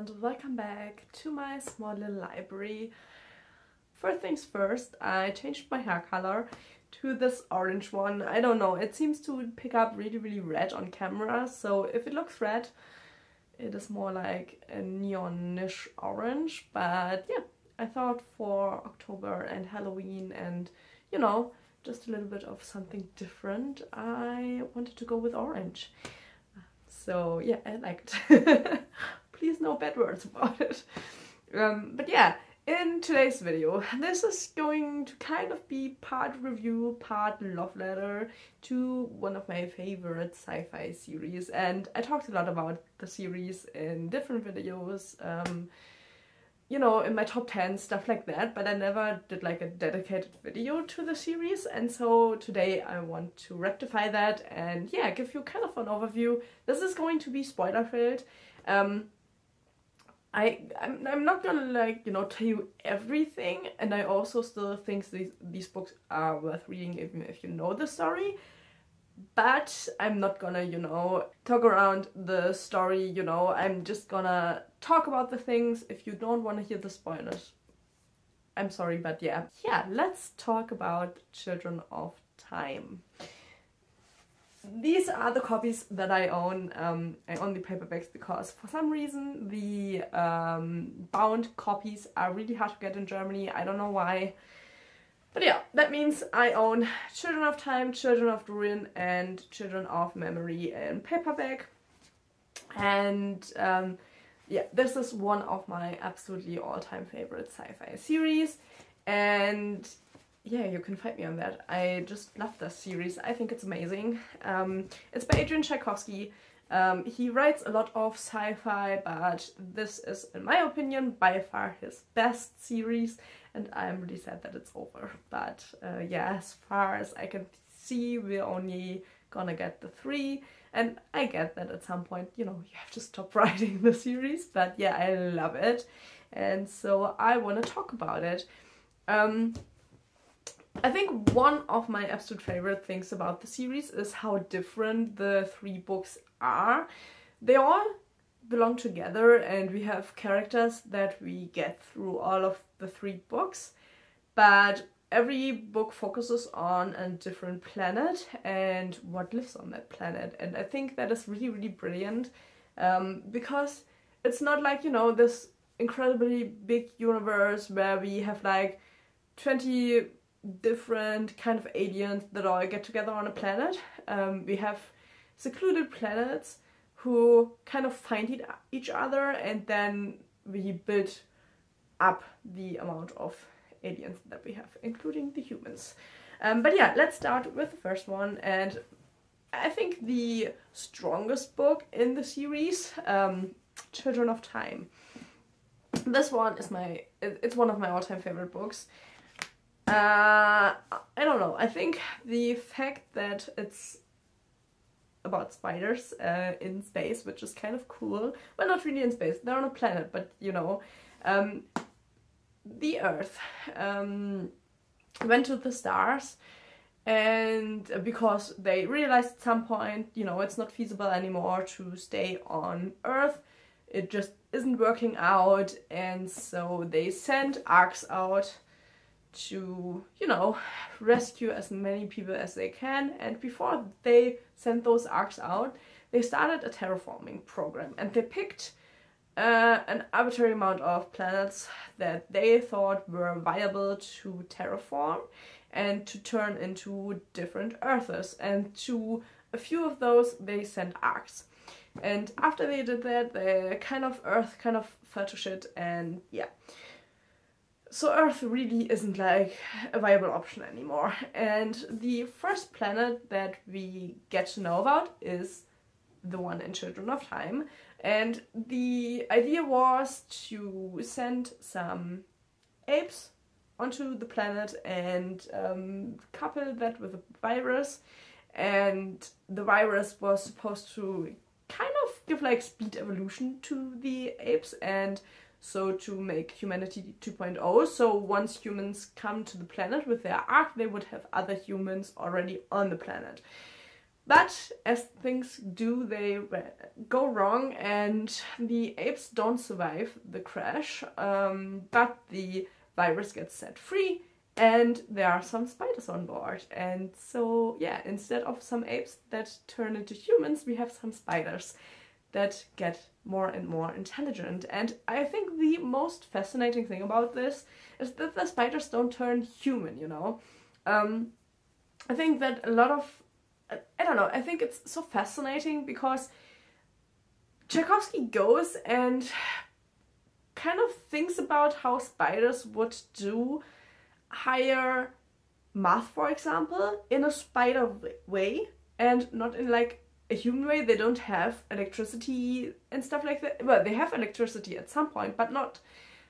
and welcome back to my small little library. First things first, I changed my hair color to this orange one. I don't know, it seems to pick up really red on camera, so if it looks red, it is more like a neonish orange. But yeah, I thought for October and Halloween and, you know, just a little bit of something different, I wanted to go with orange. So yeah, I liked it. Please no bad words about it. But yeah, in today's video, this is going to kind of be part review, part love letter to one of my favorite sci-fi series. And I talked a lot about the series in different videos, you know, in my top 10, stuff like that, but I never did like a dedicated video to the series, and so today I want to rectify that and yeah, give you kind of an overview. This is going to be spoiler filled. I'm not gonna, like, you know, tell you everything, and I also still think these books are worth reading even if you know the story. But I'm not gonna, you know, talk around the story, you know, I'm just gonna talk about the things. If you don't want to hear the spoilers, I'm sorry, but yeah. Yeah, let's talk about Children of Time. These are the copies that I own. I own the paperbacks because for some reason the bound copies are really hard to get in Germany. I don't know why. But yeah, that means I own Children of Time, Children of Ruin, and Children of Memory in paperback. And yeah, this is one of my absolutely all-time favorite sci-fi series. And yeah, you can find me on that. I just love this series. I think it's amazing. It's by Adrian Tchaikovsky. He writes a lot of sci-fi, but this is, in my opinion, by far his best series. And I'm really sad that it's over. But yeah, as far as I can see, we're only gonna get the 3. And I get that at some point, you know, you have to stop writing the series. But yeah, I love it. And so I want to talk about it. I think one of my absolute favorite things about the series is how different the 3 books are. They all belong together and we have characters that we get through all of the 3 books, but every book focuses on a different planet and what lives on that planet. And I think that is really brilliant, because it's not like, you know, this incredibly big universe where we have like 20 different kind of aliens that all get together on a planet. We have secluded planets who kind of find each other, and then we build up the amount of aliens that we have, including the humans. But yeah, let's start with the first one, and I think the strongest book in the series, Children of Time. This one is it's one of my all-time favorite books. I don't know, I think the fact that it's about spiders in space, which is kind of cool. Well, not really in space, they're on a planet, but you know, the Earth went to the stars, and because they realized at some point, you know, it's not feasible anymore to stay on Earth, it just isn't working out, and so they sent arks out to, you know, rescue as many people as they can. And before they sent those arks out, they started a terraforming program, and they picked an arbitrary amount of planets that they thought were viable to terraform and to turn into different Earths, and to a few of those they sent arks. And after they did that, the Earth kind of fell to shit, and yeah. So Earth really isn't like a viable option anymore. And the first planet that we get to know about is the one in Children of Time. And the idea was to send some apes onto the planet and couple that with a virus. And the virus was supposed to kind of give like speed evolution to the apes, and so to make humanity 2.0, so once humans come to the planet with their ark, they would have other humans already on the planet. But as things do, they go wrong and the apes don't survive the crash, but the virus gets set free and there are some spiders on board. And so, yeah, instead of some apes that turn into humans, we have some spiders that get more and more intelligent. And I think the most fascinating thing about this is that the spiders don't turn human, you know. I think that a lot of, I don't know, I think it's so fascinating because Tchaikovsky goes and kind of thinks about how spiders would do higher math, for example, in a spider way and not in like a human way. They don't have electricity and stuff like that. Well, they have electricity at some point, but not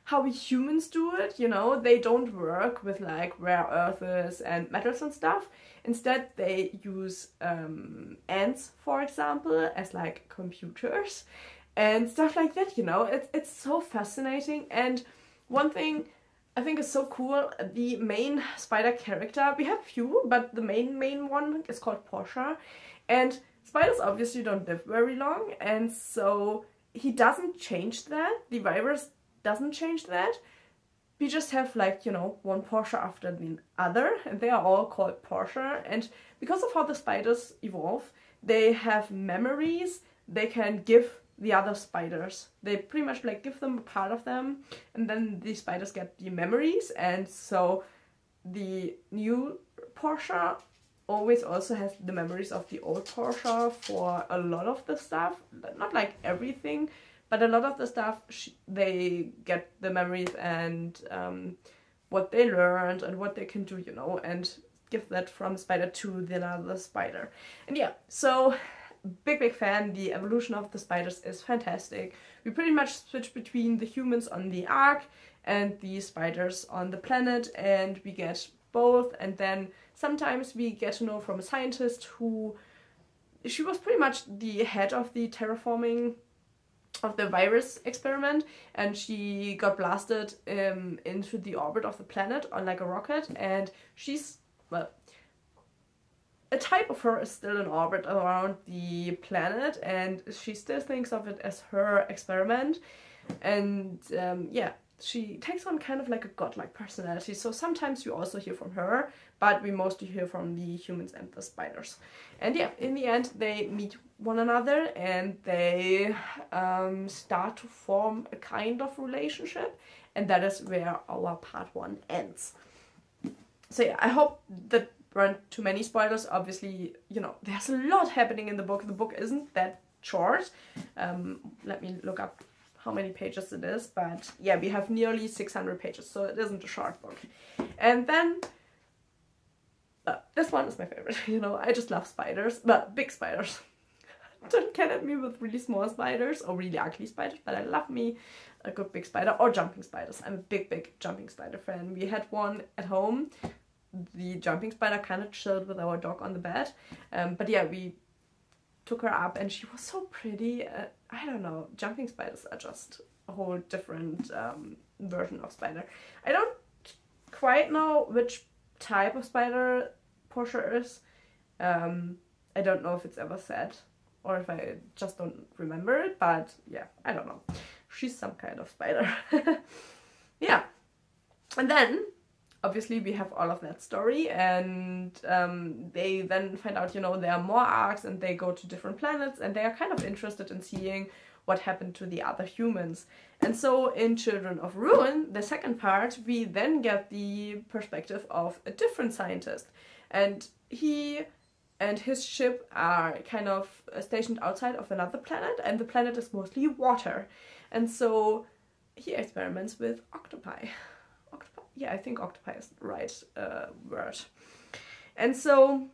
how we humans do it, you know. They don't work with like rare earths and metals and stuff. Instead, they use ants, for example, as like computers and stuff like that, you know. It's so fascinating. And one thing I think is so cool, the main spider character, we have a few, but the main one is called Portia. And spiders obviously don't live very long, and so he doesn't change that. The virus doesn't change that. We just have like, you know, one Portia after the other, and they are all called Portia. And because of how the spiders evolve, they have memories they can give the other spiders. They pretty much like give them a part of them, and then the spiders get the memories. And so the new Portia always also has the memories of the old Portia for a lot of the stuff. Not like everything, but a lot of the stuff they get the memories and what they learned and what they can do, you know, and give that from spider to the other spider. And yeah, so big fan. The evolution of the spiders is fantastic. We pretty much switch between the humans on the Ark and the spiders on the planet, and we get both. And then sometimes we get to know from a scientist who, she was pretty much the head of the terraforming of the virus experiment, and she got blasted into the orbit of the planet on like a rocket, and she's, well, a type of her is still in orbit around the planet, and she still thinks of it as her experiment. And yeah, she takes on kind of like a godlike personality. So sometimes we also hear from her, but we mostly hear from the humans and the spiders. And yeah, in the end, they meet one another and they start to form a kind of relationship. And that is where our part 1 ends. So yeah, I hope that weren't too many spoilers. Obviously, you know, there's a lot happening in the book. The book isn't that short. Let me look up how many pages it is, but yeah, we have nearly 600 pages, so it isn't a short book. And then this one is my favorite. You know, I just love spiders, but big spiders. Don't get at me with really small spiders or really ugly spiders, but I love me a good big spider, or jumping spiders. I'm a big jumping spider fan. We had one at home. The jumping spider kind of chilled with our dog on the bed, but yeah, we took her up and she was so pretty. I don't know, jumping spiders are just a whole different version of spider. I don't quite know which type of spider Portia is. I don't know if it's ever said or if I just don't remember it, but yeah, I don't know. She's some kind of spider. Yeah, and then obviously we have all of that story, and they then find out, you know, there are more arcs and they go to different planets, and they are kind of interested in seeing what happened to the other humans. And so in Children of Ruin, the second part, we then get the perspective of a different scientist, and he and his ship are kind of stationed outside of another planet, and the planet is mostly water. And so he experiments with octopi. Yeah, I think octopi is the right word. And so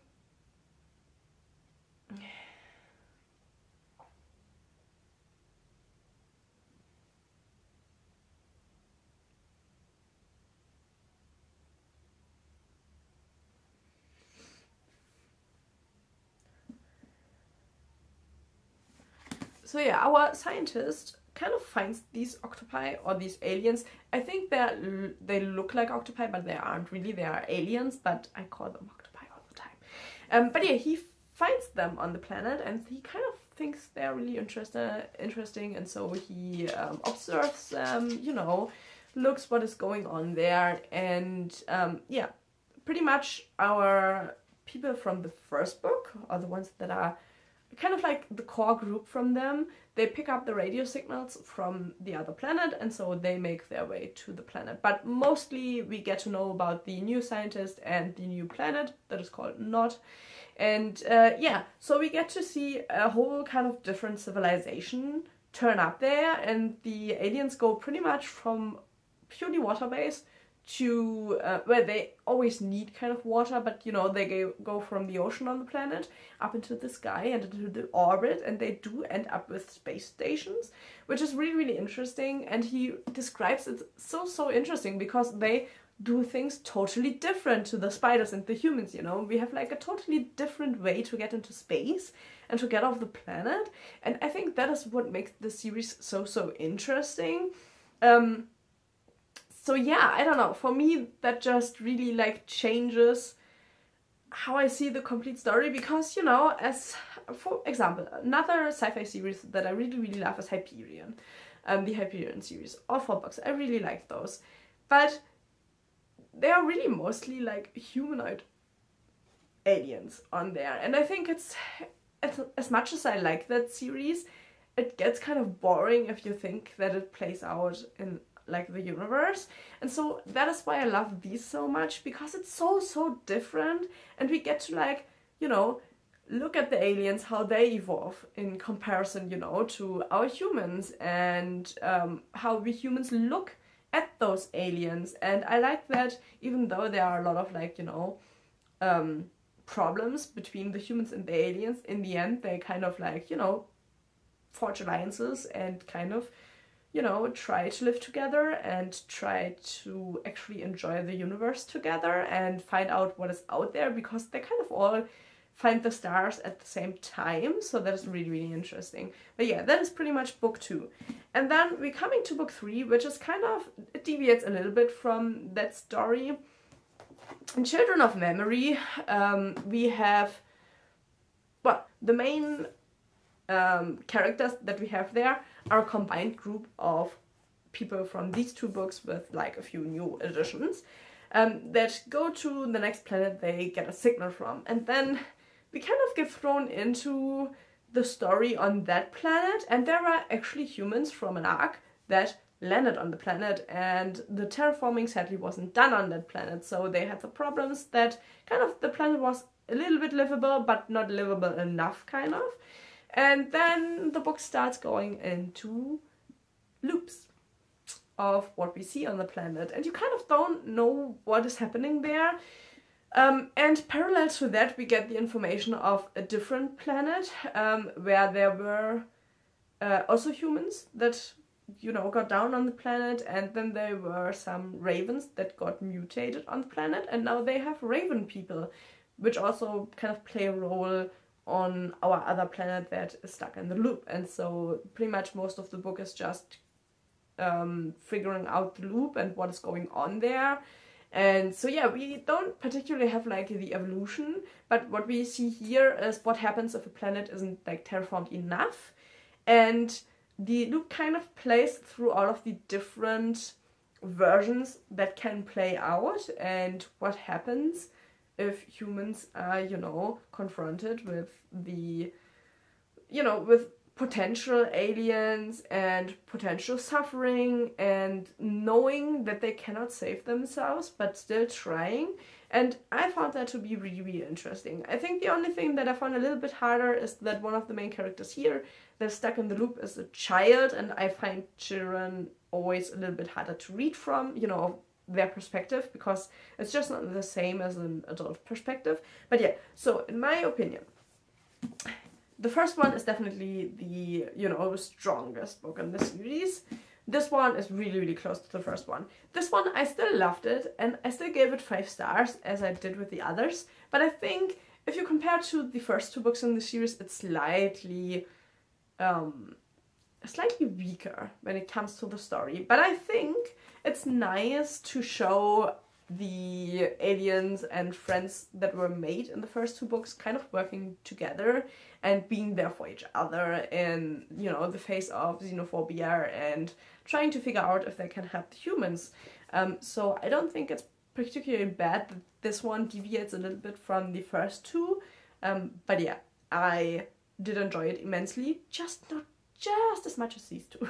yeah, our scientist kind of finds these octopi or these aliens. I think they look like octopi, but they aren't really. They are aliens, but I call them octopi all the time. But yeah, he finds them on the planet, and he kind of thinks they're really interesting, and so he observes them, you know, looks what is going on there, and yeah, pretty much our people from the first book, are the ones that are kind of like the core group from them. They pick up the radio signals from the other planet, and so they make their way to the planet. But mostly we get to know about the new scientist and the new planet that is called Nod. And yeah, so we get to see a whole kind of different civilization turn up there, and the aliens go pretty much from purely water-based to where they always need kind of water, but you know, they go from the ocean on the planet up into the sky and into the orbit, and they do end up with space stations, which is really, really interesting. And he describes it so interesting because they do things totally different to the spiders and the humans, you know. We have like a totally different way to get into space and to get off the planet, and I think that is what makes the series so interesting. So yeah, I don't know, for me that just really like changes how I see the complete story, because, you know, as for example, another sci-fi series that I really love is Hyperion, the Hyperion series, all 4 books, I really like those, but they are really mostly like humanoid aliens on there, and I think it's as much as I like that series, it gets kind of boring if you think that it plays out in like the universe. And so that is why I love these so much, because it's so different, and we get to, like, you know, look at the aliens, how they evolve in comparison, you know, to our humans, and how we humans look at those aliens. And I like that even though there are a lot of, like, you know, problems between the humans and the aliens, in the end they kind of, like, you know, forge alliances and kind of, you know, try to live together and try to actually enjoy the universe together and find out what is out there, because they kind of all find the stars at the same time. So that is really interesting. But yeah, that is pretty much book 2. And then we're coming to book 3, which is kind of, it deviates a little bit from that story. In Children of Memory, we have, well, the main characters that we have there are a combined group of people from these 2 books with like a few new additions that go to the next planet they get a signal from, and then we kind of get thrown into the story on that planet, and there are actually humans from an ark that landed on the planet, and the terraforming sadly wasn't done on that planet, so they had the problems that kind of the planet was a little bit livable but not livable enough, kind of. And then the book starts going into loops of what we see on the planet, and you kind of don't know what is happening there. And parallel to that, we get the information of a different planet where there were also humans that, you know, got down on the planet, and then there were some ravens that got mutated on the planet, and now they have raven people, which also kind of play a role on our other planet that is stuck in the loop. And so pretty much most of the book is just figuring out the loop and what is going on there. And so yeah, we don't particularly have like the evolution, but what we see here is what happens if a planet isn't like terraformed enough. And the loop kind of plays through all of the different versions that can play out, and what happens if humans are, you know, confronted with the, you know, with potential aliens and potential suffering, and knowing that they cannot save themselves but still trying. And I found that to be really interesting. I think the only thing that I found a little bit harder is that one of the main characters here that's stuck in the loop is a child, and I find children always a little bit harder to read from, you know, their perspective, because it's just not the same as an adult perspective. But yeah, so in my opinion, the first one is definitely the, you know, strongest book in the series. This one is really close to the first one. This one, I still loved it, and I still gave it 5 stars, as I did with the others. But I think if you compare to the first 2 books in the series, it's slightly weaker when it comes to the story. But I think it's nice to show the aliens and friends that were made in the first 2 books kind of working together and being there for each other in, you know, the face of xenophobia and trying to figure out if they can help the humans. So I don't think it's particularly bad that this one deviates a little bit from the first 2. But yeah, I did enjoy it immensely, just not just as much as these 2.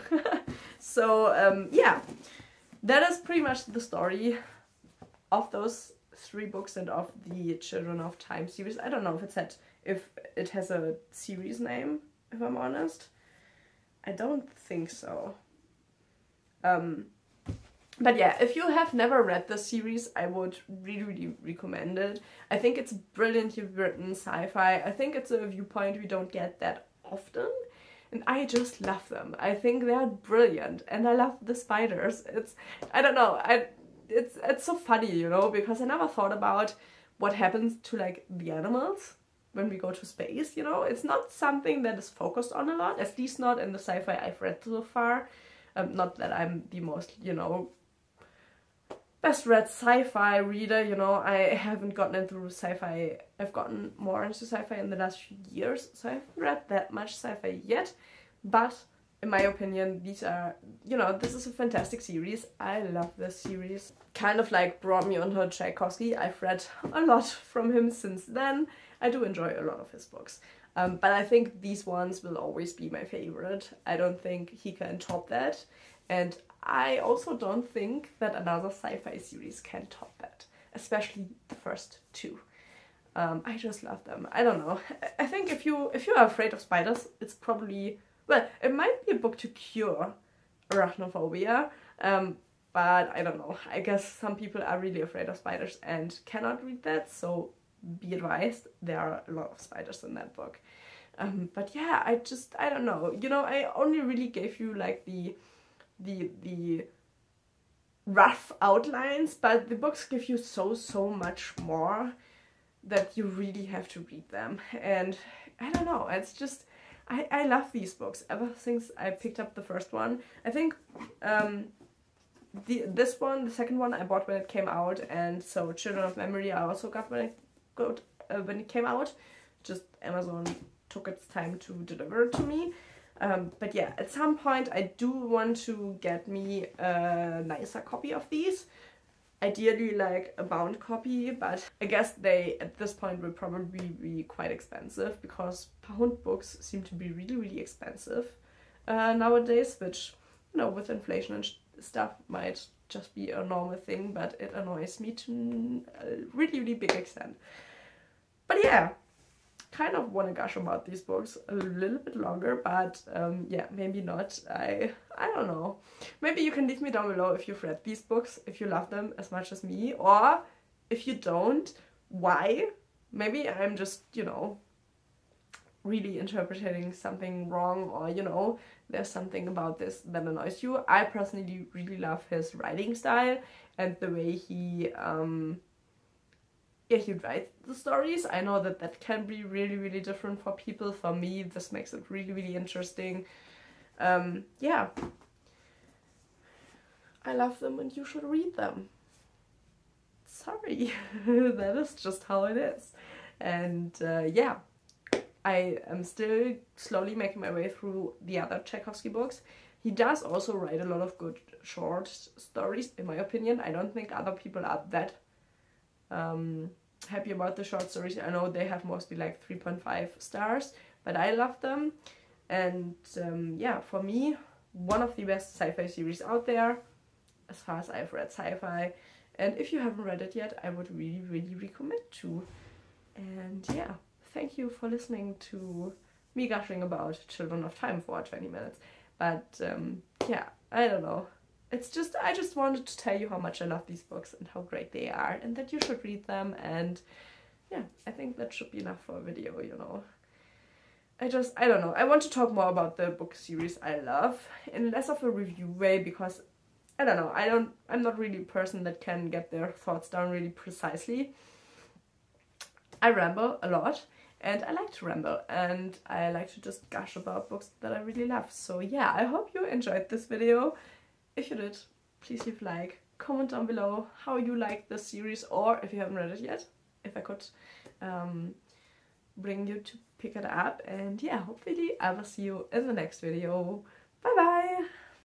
So yeah, that is pretty much the story of those 3 books and of the Children of Time series. I don't know if it has a series name, if I'm honest. I don't think so. But yeah, if you have never read the series, I would really recommend it. I think it's brilliantly written sci-fi. I think it's a viewpoint we don't get that often, and I just love them. I think they're brilliant, and I love the spiders. I don't know, it's so funny, you know, because I never thought about what happens to like the animals when we go to space, you know. It's not something that is focused on a lot, at least not in the sci-fi I've read so far. Not that I'm the most, you know, best read sci-fi reader, you know. I haven't gotten into sci-fi, I've gotten more into sci-fi in the last few years, so I haven't read that much sci-fi yet, but in my opinion, these are, you know, this is a fantastic series. I love this series. Kind of like brought me onto Tchaikovsky. I've read a lot from him since then. I do enjoy a lot of his books. But I think these ones will always be my favorite. I don't think he can top that. And I also don't think that another sci-fi series can top that. Especially the first 2. I just love them. I don't know. I think if you are afraid of spiders, it's probably... Well, it might be a book to cure arachnophobia, but I don't know. I guess some people are really afraid of spiders and cannot read that, so be advised, there are a lot of spiders in that book. But yeah, I don't know. You know, I only really gave you like the rough outlines, but the books give you so much more that you really have to read them. And I don't know, it's just... I love these books ever since I picked up the first one. I think this one, the second one, I bought when it came out, and so Children of Memory I also got when it came out. Just Amazon took its time to deliver it to me. But yeah, at some point I do want to get me a nicer copy of these. Ideally like a bound copy, but I guess they at this point will probably be quite expensive because bound books seem to be really expensive nowadays, which, you know, with inflation and stuff might just be a normal thing, but it annoys me to a really big extent. But yeah, kind of want to gush about these books a little bit longer, but yeah, maybe not. I don't know. Maybe you can leave me down below if you've read these books, if you love them as much as me, or if you don't, why? Maybe I'm just, you know, really interpreting something wrong, or, you know, there's something about this that annoys you. I personally really love his writing style and the way he writes the stories. I know that can be really different for people. For me, this makes it really interesting. Yeah, I love them and you should read them. Sorry, that is just how it is. And yeah, I am still slowly making my way through the other Tchaikovsky books. He does also write a lot of good short stories, in my opinion. I don't think other people are that happy about the short stories. I know they have mostly like 3.5 stars, but I love them. And yeah, for me, one of the best sci-fi series out there, as far as I've read sci-fi. And if you haven't read it yet, I would really recommend to. And yeah, thank you for listening to me gushing about Children of Time for 20 minutes. But yeah, I don't know. It's just, I just wanted to tell you how much I love these books and how great they are, and that you should read them. And yeah, I think that should be enough for a video, you know. I don't know. I want to talk more about the book series I love in less of a review way, because I don't know, I'm not really a person that can get their thoughts down really precisely. I ramble a lot, and I like to ramble, and I like to just gush about books that I really love. So yeah, I hope you enjoyed this video. If you did, please leave a like, comment down below how you like this series, or if you haven't read it yet, if I could bring you to pick it up. And yeah, hopefully I will see you in the next video. Bye bye!